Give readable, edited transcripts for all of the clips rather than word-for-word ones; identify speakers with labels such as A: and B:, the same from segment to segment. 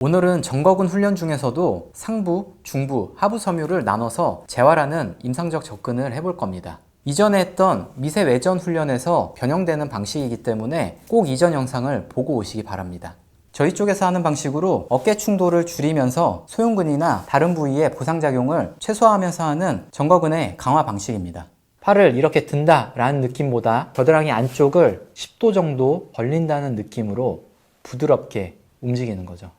A: 오늘은 정거근 훈련 중에서도 상부, 중부, 하부 섬유를 나눠서 재활하는 임상적 접근을 해볼 겁니다. 이전에 했던 미세 외전 훈련에서 변형되는 방식이기 때문에 꼭 이전 영상을 보고 오시기 바랍니다. 저희 쪽에서 하는 방식으로 어깨 충돌을 줄이면서 소흉근이나 다른 부위의 보상작용을 최소화하면서 하는 정거근의 강화 방식입니다. 팔을 이렇게 든다 라는 느낌보다 겨드랑이 안쪽을 10도 정도 벌린다는 느낌으로 부드럽게 움직이는 거죠.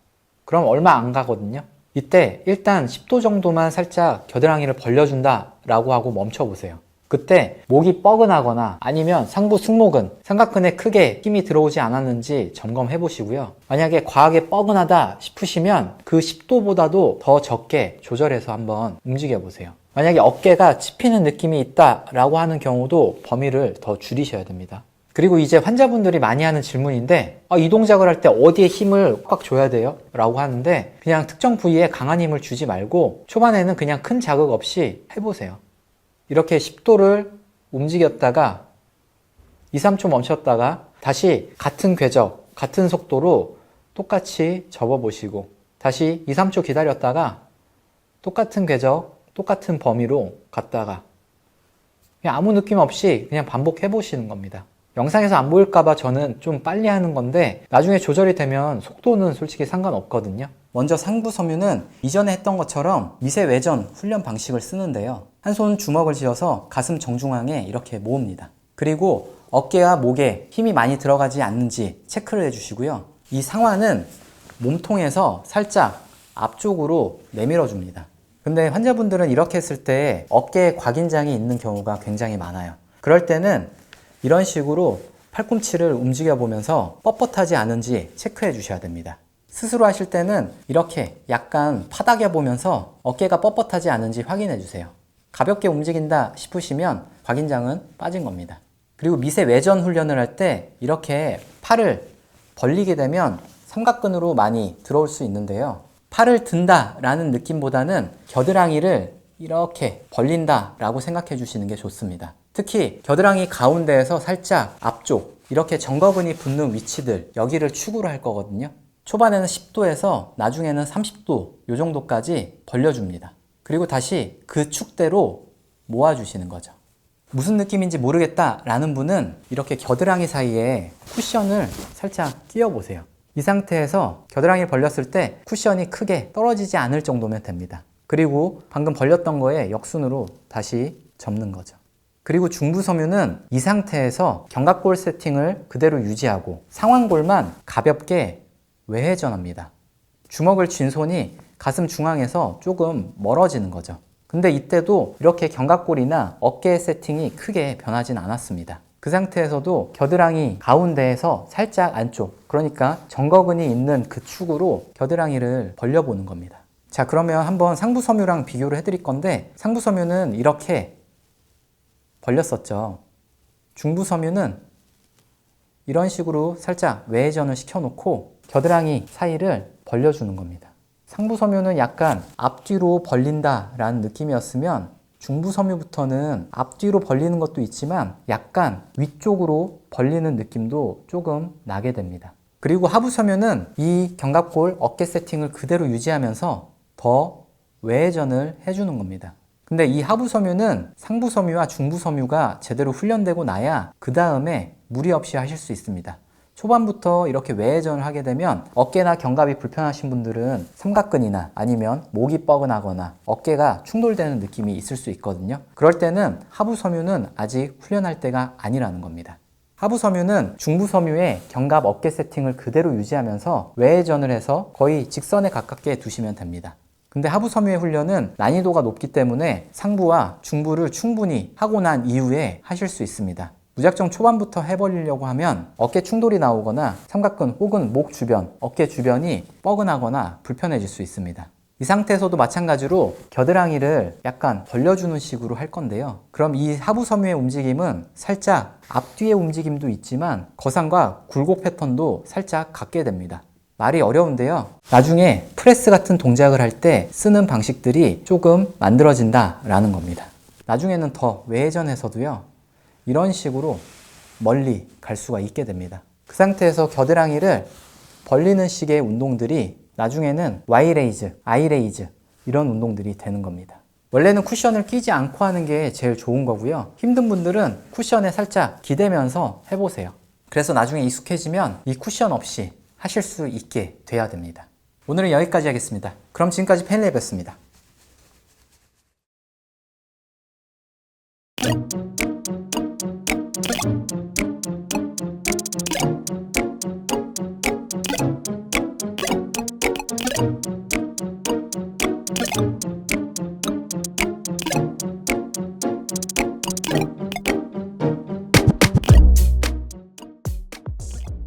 A: 그럼 얼마 안 가거든요. 이때 일단 10도 정도만 살짝 겨드랑이를 벌려준다 라고 하고 멈춰보세요. 그때 목이 뻐근하거나 아니면 상부 승모근, 삼각근에 크게 힘이 들어오지 않았는지 점검해 보시고요. 만약에 과하게 뻐근하다 싶으시면 그 10도보다도 더 적게 조절해서 한번 움직여 보세요. 만약에 어깨가 찝히는 느낌이 있다 라고 하는 경우도 범위를 더 줄이셔야 됩니다. 그리고 이제 환자분들이 많이 하는 질문인데 이 동작을 할 때 어디에 힘을 꽉 줘야 돼요? 라고 하는데 그냥 특정 부위에 강한 힘을 주지 말고 초반에는 그냥 큰 자극 없이 해보세요. 이렇게 10도를 움직였다가 2, 3초 멈췄다가 다시 같은 궤적, 같은 속도로 똑같이 접어보시고 다시 2, 3초 기다렸다가 똑같은 궤적, 똑같은 범위로 갔다가 그냥 아무 느낌 없이 그냥 반복해 보시는 겁니다. 영상에서 안 보일까봐 저는 좀 빨리 하는 건데 나중에 조절이 되면 속도는 솔직히 상관없거든요. 먼저 상부 섬유는 이전에 했던 것처럼 미세 외전 훈련 방식을 쓰는데요. 한 손 주먹을 쥐어서 가슴 정중앙에 이렇게 모읍니다. 그리고 어깨와 목에 힘이 많이 들어가지 않는지 체크를 해주시고요. 이 상완은 몸통에서 살짝 앞쪽으로 내밀어 줍니다. 근데 환자분들은 이렇게 했을 때 어깨에 곽인장이 있는 경우가 굉장히 많아요. 그럴 때는 이런 식으로 팔꿈치를 움직여 보면서 뻣뻣하지 않은지 체크해 주셔야 됩니다. 스스로 하실 때는 이렇게 약간 파닥여 보면서 어깨가 뻣뻣하지 않은지 확인해 주세요. 가볍게 움직인다 싶으시면 곽인장은 빠진 겁니다. 그리고 미세 외전 훈련을 할 때 이렇게 팔을 벌리게 되면 삼각근으로 많이 들어올 수 있는데요. 팔을 든다 라는 느낌보다는 겨드랑이를 이렇게 벌린다 라고 생각해 주시는 게 좋습니다. 특히 겨드랑이 가운데에서 살짝 앞쪽 이렇게 정거근이 붙는 위치들 여기를 축으로 할 거거든요. 초반에는 10도에서 나중에는 30도 이 정도까지 벌려줍니다. 그리고 다시 그 축대로 모아주시는 거죠. 무슨 느낌인지 모르겠다 라는 분은 이렇게 겨드랑이 사이에 쿠션을 살짝 끼워 보세요. 이 상태에서 겨드랑이를 벌렸을 때 쿠션이 크게 떨어지지 않을 정도면 됩니다. 그리고 방금 벌렸던 거에 역순으로 다시 접는 거죠. 그리고 중부 섬유는 이 상태에서 견갑골 세팅을 그대로 유지하고 상완골만 가볍게 외회전합니다. 주먹을 쥔 손이 가슴 중앙에서 조금 멀어지는 거죠. 근데 이때도 이렇게 견갑골이나 어깨 세팅이 크게 변하진 않았습니다. 그 상태에서도 겨드랑이 가운데에서 살짝 안쪽, 그러니까 정거근이 있는 그 축으로 겨드랑이를 벌려보는 겁니다. 자, 그러면 한번 상부 섬유랑 비교를 해드릴 건데 상부 섬유는 이렇게 벌렸었죠. 중부 섬유는 이런 식으로 살짝 외회전을 시켜놓고 겨드랑이 사이를 벌려주는 겁니다. 상부 섬유는 약간 앞뒤로 벌린다 라는 느낌이었으면 중부 섬유부터는 앞뒤로 벌리는 것도 있지만 약간 위쪽으로 벌리는 느낌도 조금 나게 됩니다. 그리고 하부 섬유는 이 견갑골 어깨 세팅을 그대로 유지하면서 더 외회전을 해주는 겁니다. 근데 이 하부 섬유는 상부 섬유와 중부 섬유가 제대로 훈련되고 나야 그 다음에 무리 없이 하실 수 있습니다. 초반부터 이렇게 외회전을 하게 되면 어깨나 견갑이 불편하신 분들은 삼각근이나 아니면 목이 뻐근하거나 어깨가 충돌되는 느낌이 있을 수 있거든요. 그럴 때는 하부 섬유는 아직 훈련할 때가 아니라는 겁니다. 하부 섬유는 중부 섬유의 견갑 어깨 세팅을 그대로 유지하면서 외회전을 해서 거의 직선에 가깝게 두시면 됩니다. 근데 하부 섬유의 훈련은 난이도가 높기 때문에 상부와 중부를 충분히 하고 난 이후에 하실 수 있습니다. 무작정 초반부터 해버리려고 하면 어깨 충돌이 나오거나 삼각근 혹은 목 주변, 어깨 주변이 뻐근하거나 불편해질 수 있습니다. 이 상태에서도 마찬가지로 겨드랑이를 약간 벌려주는 식으로 할 건데요. 그럼 이 하부 섬유의 움직임은 살짝 앞뒤의 움직임도 있지만 거상과 굴곡 패턴도 살짝 갖게 됩니다. 말이 어려운데요. 나중에 프레스 같은 동작을 할 때 쓰는 방식들이 조금 만들어진다라는 겁니다. 나중에는 더 외회전에서도요. 이런 식으로 멀리 갈 수가 있게 됩니다. 그 상태에서 겨드랑이를 벌리는 식의 운동들이 나중에는 Y레이즈, I레이즈 이런 운동들이 되는 겁니다. 원래는 쿠션을 끼지 않고 하는 게 제일 좋은 거고요. 힘든 분들은 쿠션에 살짝 기대면서 해보세요. 그래서 나중에 익숙해지면 이 쿠션 없이 하실 수 있게 돼야 됩니다. 오늘은 여기까지 하겠습니다. 그럼 지금까지 펜랩이었습니다.